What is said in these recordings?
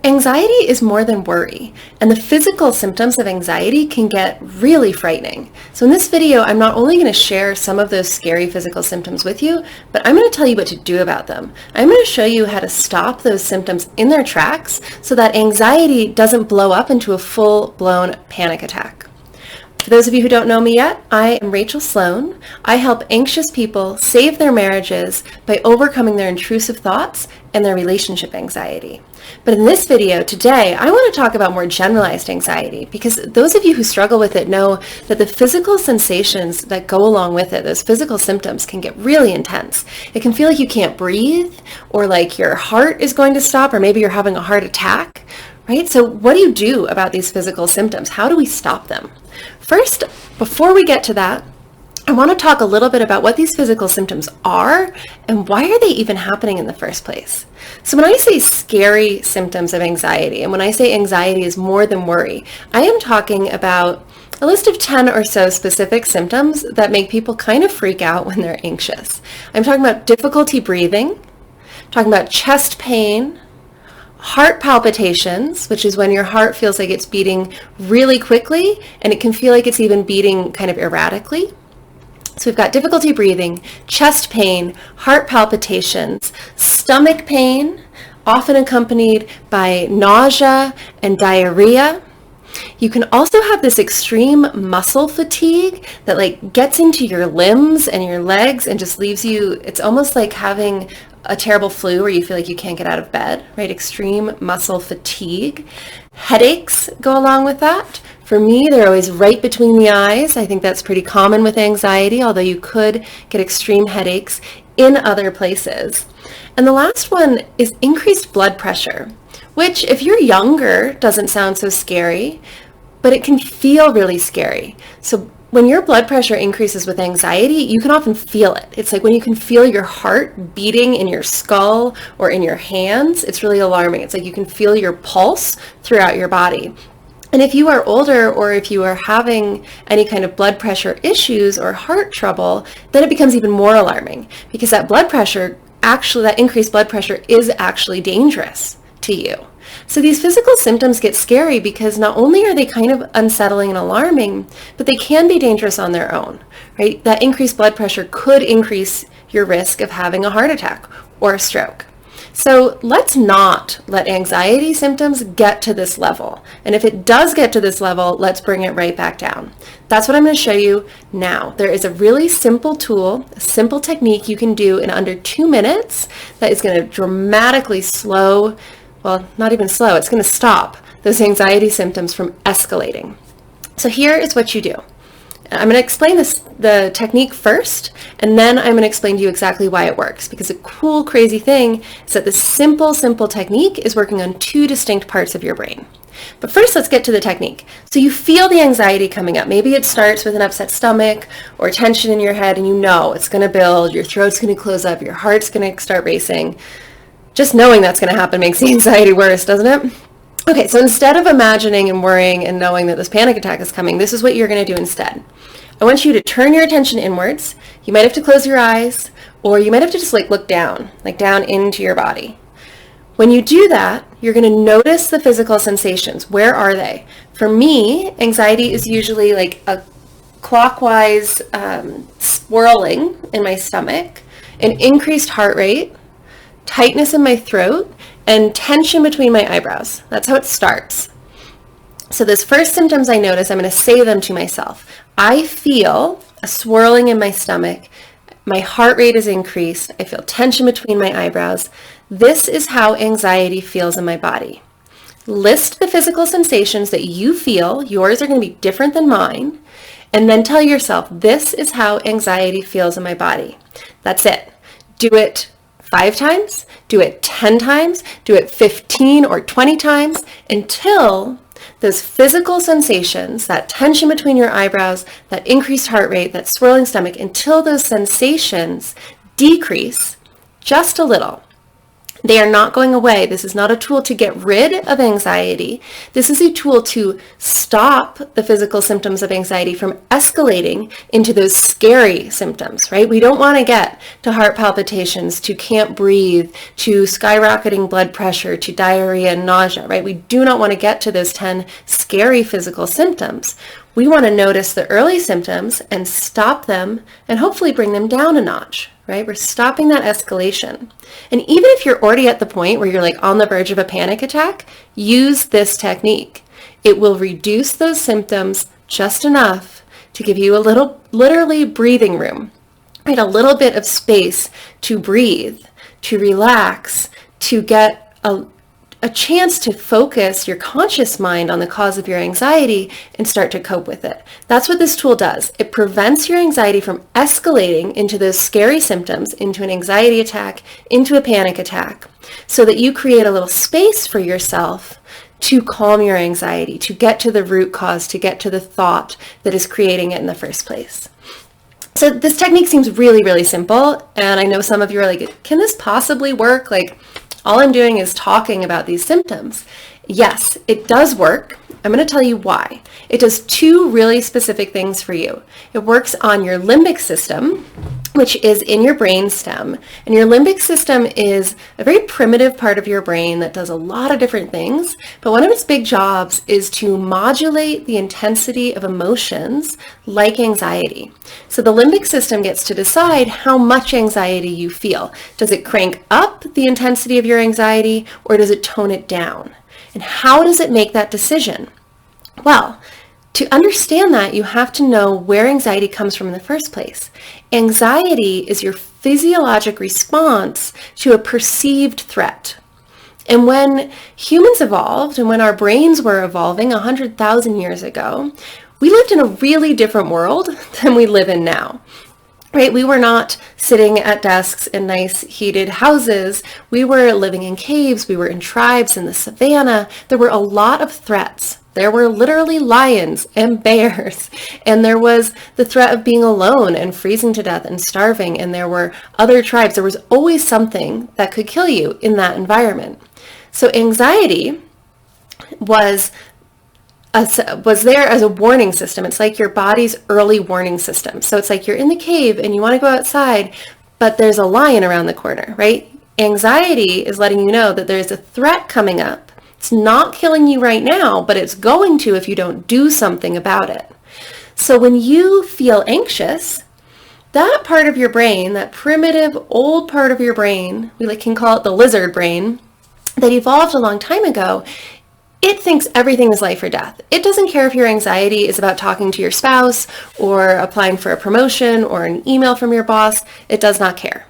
Anxiety is more than worry, and the physical symptoms of anxiety can get really frightening. So in this video, I'm not only going to share some of those scary physical symptoms with you, but I'm going to tell you what to do about them. I'm going to show you how to stop those symptoms in their tracks so that anxiety doesn't blow up into a full-blown panic attack. For those of you who don't know me yet, I am Rachael Sloan. I help anxious people save their marriages by overcoming their intrusive thoughts and their relationship anxiety. But in this video today, I want to talk about more generalized anxiety because those of you who struggle with it know that the physical sensations that go along with it, those physical symptoms, can get really intense. It can feel like you can't breathe, or like your heart is going to stop, or maybe you're having a heart attack, right? So what do you do about these physical symptoms? How do we stop them? First, before we get to that, I want to talk a little bit about what these physical symptoms are and why are they even happening in the first place. So when I say scary symptoms of anxiety, and when I say anxiety is more than worry, I am talking about a list of 10 or so specific symptoms that make people kind of freak out when they're anxious. I'm talking about difficulty breathing, talking about chest pain, heart palpitations, which is when your heart feels like it's beating really quickly and it can feel like it's even beating kind of erratically. So we've got difficulty breathing, chest pain, heart palpitations, stomach pain, often accompanied by nausea and diarrhea. You can also have this extreme muscle fatigue that like gets into your limbs and your legs and just leaves you, it's almost like having a terrible flu where you feel like you can't get out of bed, right? Extreme muscle fatigue. Headaches go along with that. For me, they're always right between the eyes. I think that's pretty common with anxiety, although you could get extreme headaches in other places. And the last one is increased blood pressure, which if you're younger doesn't sound so scary, but it can feel really scary. So when your blood pressure increases with anxiety, you can often feel it. It's like when you can feel your heart beating in your skull or in your hands, it's really alarming. It's like you can feel your pulse throughout your body. And if you are older or if you are having any kind of blood pressure issues or heart trouble, then it becomes even more alarming because that blood pressure, actually that increased blood pressure is actually dangerous to you. So these physical symptoms get scary because not only are they kind of unsettling and alarming, but they can be dangerous on their own, right? That increased blood pressure could increase your risk of having a heart attack or a stroke. So let's not let anxiety symptoms get to this level. And if it does get to this level, let's bring it right back down. That's what I'm going to show you now. There is a really simple tool, a simple technique you can do in under 2 minutes that is going to dramatically slow, well, not even slow, it's going to stop those anxiety symptoms from escalating. So here is what you do. I'm going to explain the technique first, and then I'm going to explain to you exactly why it works, because a cool, crazy thing is that this simple technique is working on 2 distinct parts of your brain. But first, let's get to the technique. So you feel the anxiety coming up. Maybe it starts with an upset stomach or tension in your head, and you know it's going to build, your throat's going to close up, your heart's going to start racing. Just knowing that's going to happen makes the anxiety worse, doesn't it? Okay, so instead of imagining and worrying and knowing that this panic attack is coming, this is what you're going to do instead. I want you to turn your attention inwards. You might have to close your eyes, or you might have to just look down into your body. When you do that, you're going to notice the physical sensations. Where are they? For me, anxiety is usually like a clockwise swirling in my stomach, an increased heart rate, tightness in my throat, and tension between my eyebrows. That's how it starts. So those first symptoms I notice, I'm going to say them to myself. I feel a swirling in my stomach. My heart rate is increased. I feel tension between my eyebrows. This is how anxiety feels in my body. List the physical sensations that you feel. Yours are going to be different than mine. And then tell yourself, this is how anxiety feels in my body. That's it. Do it 5 times, do it 10 times, do it 15 or 20 times until those physical sensations, that tension between your eyebrows, that increased heart rate, that swirling stomach, until those sensations decrease just a little. They are not going away. This is not a tool to get rid of anxiety. This is a tool to stop the physical symptoms of anxiety from escalating into those scary symptoms, right? We don't want to get to heart palpitations, to can't breathe, to skyrocketing blood pressure, to diarrhea and nausea, right? We do not want to get to those 10 scary physical symptoms. We want to notice the early symptoms and stop them and hopefully bring them down a notch, right? We're stopping that escalation. And even if you're already at the point where you're like on the verge of a panic attack, use this technique. It will reduce those symptoms just enough to give you a little, literally breathing room, right? A little bit of space to breathe, to relax, to get a chance to focus your conscious mind on the cause of your anxiety and start to cope with it. That's what this tool does. It prevents your anxiety from escalating into those scary symptoms, into an anxiety attack, into a panic attack, so that you create a little space for yourself to calm your anxiety, to get to the root cause, to get to the thought that is creating it in the first place. So this technique seems really, really simple. And I know some of you are like, can this possibly work? Like, all I'm doing is talking about these symptoms. Yes, it does work. I'm going to tell you why. It does two really specific things for you. It works on your limbic system, which is in your brain stem. And your limbic system is a very primitive part of your brain that does a lot of different things. But one of its big jobs is to modulate the intensity of emotions like anxiety. So the limbic system gets to decide how much anxiety you feel. Does it crank up the intensity of your anxiety, or does it tone it down? And how does it make that decision? Well, to understand that, you have to know where anxiety comes from in the first place. Anxiety is your physiologic response to a perceived threat. And when humans evolved, and when our brains were evolving 100,000 years ago, we lived in a really different world than we live in now. Right? We were not sitting at desks in nice heated houses. We were living in caves. We were in tribes in the savannah. There were a lot of threats. There were literally lions and bears, and there was the threat of being alone and freezing to death and starving, and there were other tribes. There was always something that could kill you in that environment. So anxiety was there as a warning system. It's like your body's early warning system. So it's like you're in the cave and you want to go outside, but there's a lion around the corner, right? Anxiety is letting you know that there's a threat coming up. It's not killing you right now, but it's going to if you don't do something about it. So when you feel anxious, that part of your brain, that primitive old part of your brain, we can call it the lizard brain, that evolved a long time ago, it thinks everything is life or death. It doesn't care if your anxiety is about talking to your spouse or applying for a promotion or an email from your boss. It does not care.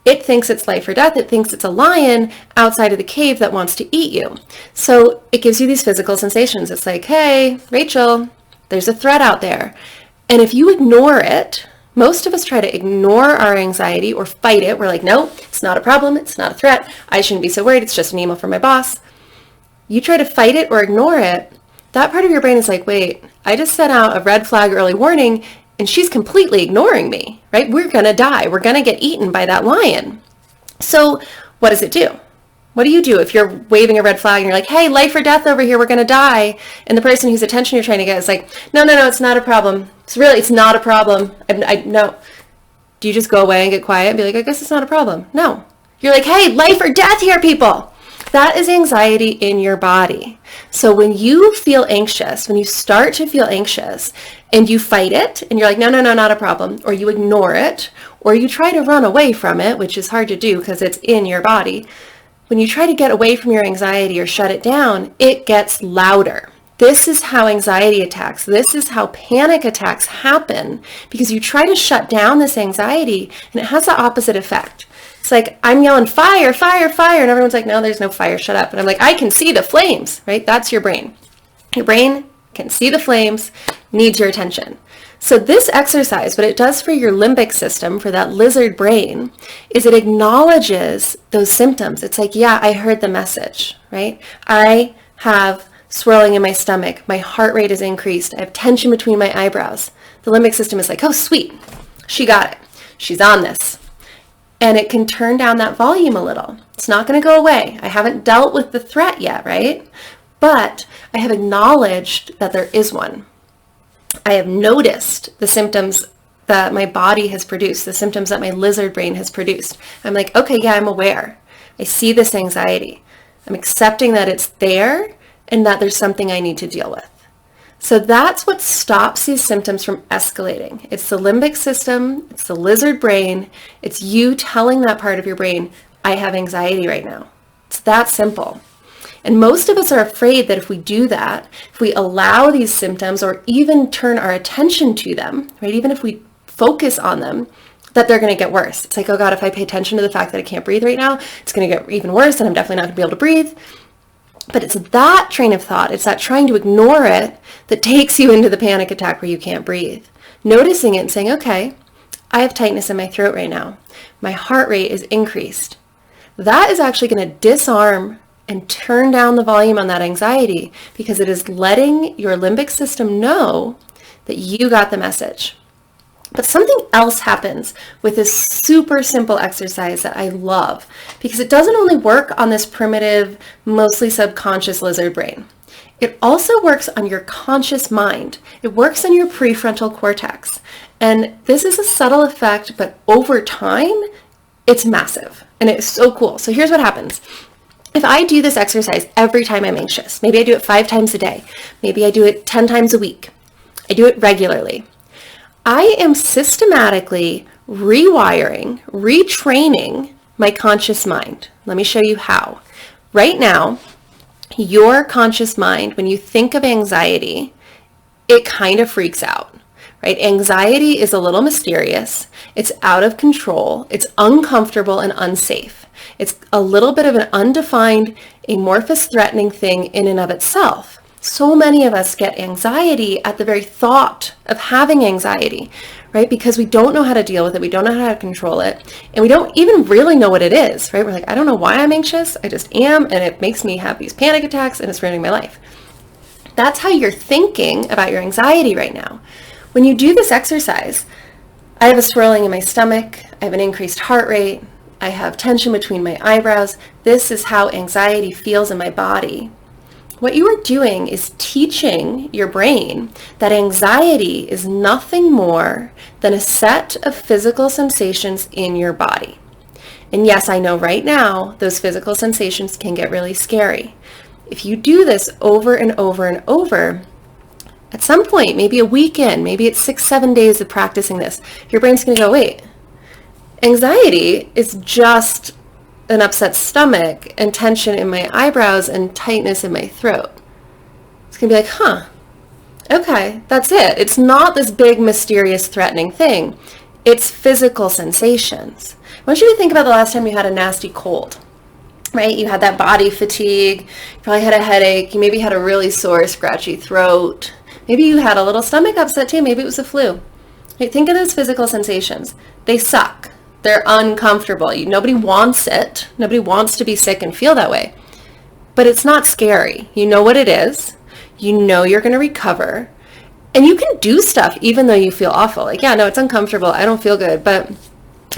It thinks it's life or death. It thinks it's a lion outside of the cave that wants to eat you. So it gives you these physical sensations. It's like, hey, Rachel, there's a threat out there. And if you ignore it, most of us try to ignore our anxiety or fight it. We're like, no, it's not a problem. It's not a threat. I shouldn't be so worried. It's just an email from my boss. You try to fight it or ignore it, that part of your brain is like, wait, I just sent out a red flag early warning and she's completely ignoring me, right? We're going to die. We're going to get eaten by that lion. So what does it do? What do you do if you're waving a red flag and you're like, hey, life or death over here, we're going to die. And the person whose attention you're trying to get is like, no, it's not a problem. It's not a problem. No. Do you just go away and get quiet and be like, I guess it's not a problem? No. You're like, hey, life or death here, people. That is anxiety in your body. So when you feel anxious, when you start to feel anxious and you fight it and you're like, no, not a problem, or you ignore it, or you try to run away from it, which is hard to do because it's in your body. When you try to get away from your anxiety or shut it down, it gets louder. This is how anxiety attacks, this is how panic attacks happen, because you try to shut down this anxiety and it has the opposite effect. It's like, I'm yelling, fire, fire, fire. And everyone's like, no, there's no fire. Shut up. And I'm like, I can see the flames, right? That's your brain. Your brain can see the flames, needs your attention. So this exercise, what it does for your limbic system, for that lizard brain, is it acknowledges those symptoms. It's like, yeah, I heard the message, right? I have swirling in my stomach. My heart rate is increased. I have tension between my eyebrows. The limbic system is like, oh, sweet. She got it. She's on this. and it can turn down that volume a little. It's not going to go away. I haven't dealt with the threat yet, right? But I have acknowledged that there is one. I have noticed the symptoms that my body has produced, the symptoms that my lizard brain has produced. I'm like, okay, yeah, I'm aware. I see this anxiety. I'm accepting that it's there and that there's something I need to deal with. So that's what stops these symptoms from escalating. It's the limbic system, it's the lizard brain, it's you telling that part of your brain, I have anxiety right now. It's that simple. And most of us are afraid that if we do that, if we allow these symptoms or even turn our attention to them, right, even if we focus on them, that they're going to get worse. It's like, oh God, if I pay attention to the fact that I can't breathe right now, it's going to get even worse and I'm definitely not going to be able to breathe. But it's that train of thought, it's that trying to ignore it that takes you into the panic attack where you can't breathe. Noticing it and saying, okay, I have tightness in my throat right now. My heart rate is increased. That is actually going to disarm and turn down the volume on that anxiety because it is letting your limbic system know that you got the message. But something else happens with this super simple exercise that I love because it doesn't only work on this primitive, mostly subconscious lizard brain. It also works on your conscious mind. It works on your prefrontal cortex. And this is a subtle effect, but over time, it's massive. And it's so cool. So here's what happens. If I do this exercise every time I'm anxious, maybe I do it 5 times a day, maybe I do it 10 times a week, I do it regularly, I am systematically rewiring, retraining my conscious mind. Let me show you how. Right now, your conscious mind, when you think of anxiety, it kind of freaks out, right? Anxiety is a little mysterious. It's out of control. It's uncomfortable and unsafe. It's a little bit of an undefined, amorphous, threatening thing in and of itself. So many of us get anxiety at the very thought of having anxiety, right? Because we don't know how to deal with it. We don't know how to control it. And we don't even really know what it is, right? We're like, I don't know why I'm anxious. I just am. And it makes me have these panic attacks and it's ruining my life. That's how you're thinking about your anxiety right now. When you do this exercise, I have a swirling in my stomach. I have an increased heart rate. I have tension between my eyebrows. This is how anxiety feels in my body. What you are doing is teaching your brain that anxiety is nothing more than a set of physical sensations in your body. And yes, I know right now those physical sensations can get really scary. If you do this over and over and over, at some point, maybe a weekend, maybe it's 6-7 days of practicing this, your brain's going to go, wait, anxiety is just an upset stomach and tension in my eyebrows and tightness in my throat. It's going to be like, huh, okay, that's it. It's not this big, mysterious, threatening thing. It's physical sensations. I want you to think about the last time you had a nasty cold, right? You had that body fatigue, you probably had a headache, you maybe had a really sore, scratchy throat. Maybe you had a little stomach upset too, maybe it was a flu. Right? Think of those physical sensations. They suck. They're uncomfortable. Nobody wants it. Nobody wants to be sick and feel that way. But it's not scary. You know what it is. You know you're going to recover. And you can do stuff even though you feel awful. Like, yeah, no, it's uncomfortable. I don't feel good. But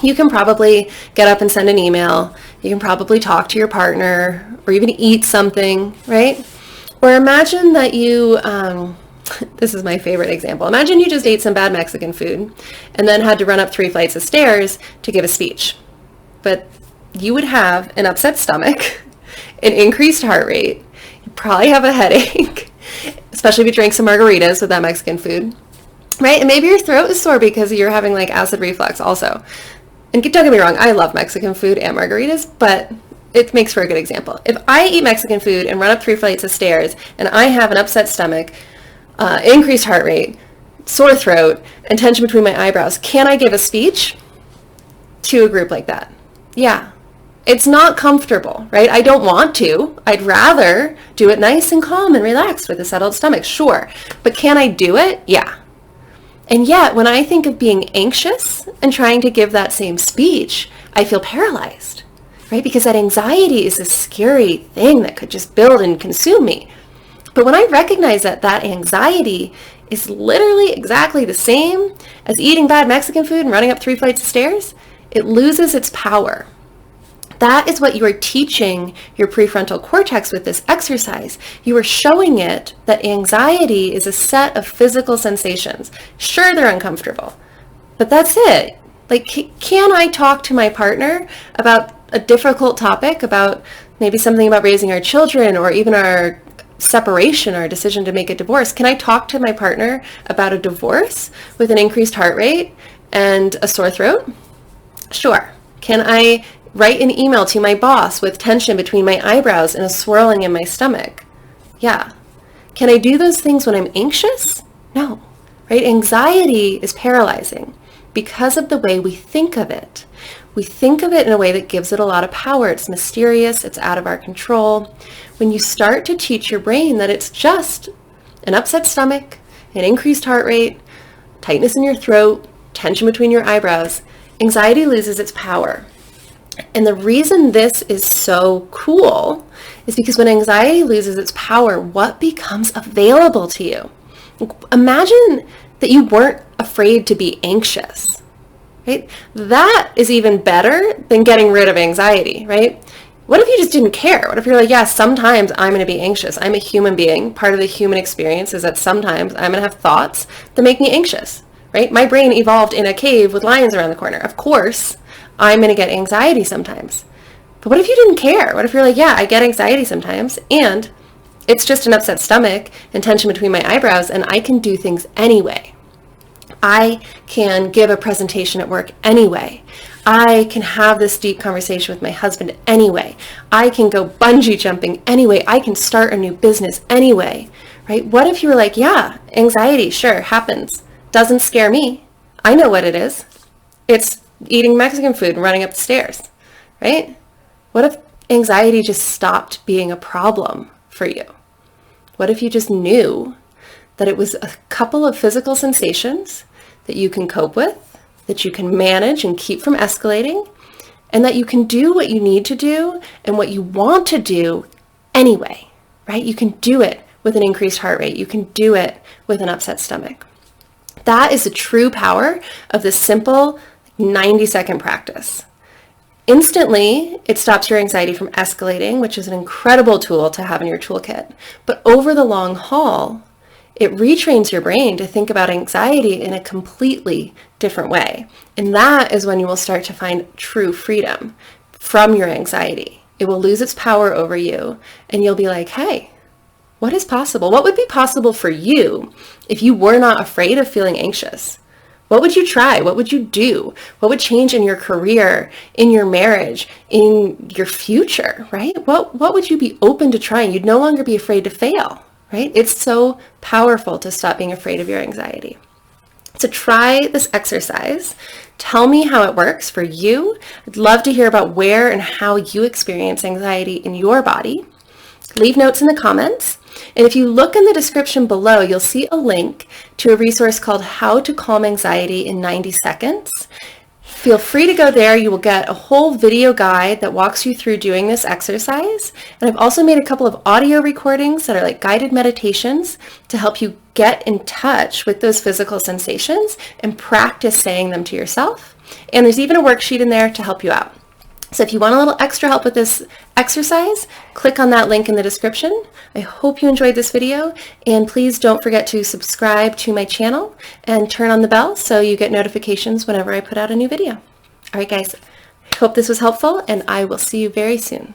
you can probably get up and send an email. You can probably talk to your partner or even eat something, right? Or imagine that you... this is my favorite example. Imagine you just ate some bad Mexican food and then had to run up 3 flights of stairs to give a speech. But you would have an upset stomach, an increased heart rate, you probably have a headache, especially if you drank some margaritas with that Mexican food, right? And maybe your throat is sore because you're having like acid reflux also. And don't get me wrong, I love Mexican food and margaritas, but it makes for a good example. If I eat Mexican food and run up 3 flights of stairs and I have an upset stomach, increased heart rate, sore throat, and tension between my eyebrows, can I give a speech to a group like that? Yeah. It's not comfortable, right? I don't want to. I'd rather do it nice and calm and relaxed with a settled stomach, sure. But can I do it? Yeah. And yet, when I think of being anxious and trying to give that same speech, I feel paralyzed, right? Because that anxiety is a scary thing that could just build and consume me. But when I recognize that that anxiety is literally exactly the same as eating bad Mexican food and running up 3 flights of stairs, it loses its power. That is what you are teaching your prefrontal cortex with this exercise. You are showing it that anxiety is a set of physical sensations. Sure, they're uncomfortable, but that's it. Like, can I talk to my partner about a difficult topic, about maybe something about raising our children or even our separation or a decision to make a divorce? Can I talk to my partner about a divorce with an increased heart rate and a sore throat? Sure. Can I write an email to my boss with tension between my eyebrows and a swirling in my stomach? Yeah. Can I do those things when I'm anxious? No. Right? Anxiety is paralyzing because of the way we think of it. We think of it in a way that gives it a lot of power. It's mysterious. It's out of our control. When you start to teach your brain that it's just an upset stomach, an increased heart rate, tightness in your throat, tension between your eyebrows, anxiety loses its power. And the reason this is so cool is because when anxiety loses its power, what becomes available to you? Imagine that you weren't afraid to be anxious, right? That is even better than getting rid of anxiety, right? What if you just didn't care? What if you're like, yeah, sometimes I'm going to be anxious. I'm a human being. Part of the human experience is that sometimes I'm going to have thoughts that make me anxious, right? My brain evolved in a cave with lions around the corner. Of course, I'm going to get anxiety sometimes. But what if you didn't care? What if you're like, yeah, I get anxiety sometimes, and it's just an upset stomach and tension between my eyebrows, and I can do things anyway. I can give a presentation at work anyway. I can have this deep conversation with my husband anyway. I can go bungee jumping anyway. I can start a new business anyway, right? What if you were like, yeah, anxiety, sure, happens. Doesn't scare me. I know what it is. It's eating Mexican food and running up the stairs, right? What if anxiety just stopped being a problem for you? What if you just knew that it was a couple of physical sensations that you can cope with, that you can manage and keep from escalating, and that you can do what you need to do and what you want to do anyway, right? You can do it with an increased heart rate. You can do it with an upset stomach. That is the true power of this simple 90-second practice. Instantly, it stops your anxiety from escalating, which is an incredible tool to have in your toolkit. But over the long haul, it retrains your brain to think about anxiety in a completely different way. And that is when you will start to find true freedom from your anxiety. It will lose its power over you, and you'll be like, hey, what is possible? What would be possible for you if you were not afraid of feeling anxious? What would you try? What would you do? What would change in your career, in your marriage, in your future, right? What would you be open to trying? You'd no longer be afraid to fail, right? It's so powerful to stop being afraid of your anxiety. So try this exercise. Tell me how it works for you. I'd love to hear about where and how you experience anxiety in your body. Leave notes in the comments. And if you look in the description below, you'll see a link to a resource called How to Calm Anxiety in 90 Seconds. Feel free to go there. You will get a whole video guide that walks you through doing this exercise. And I've also made a couple of audio recordings that are like guided meditations to help you get in touch with those physical sensations and practice saying them to yourself. And there's even a worksheet in there to help you out. So if you want a little extra help with this exercise, click on that link in the description. I hope you enjoyed this video, and please don't forget to subscribe to my channel and turn on the bell so you get notifications whenever I put out a new video. All right, guys, I hope this was helpful, and I will see you very soon.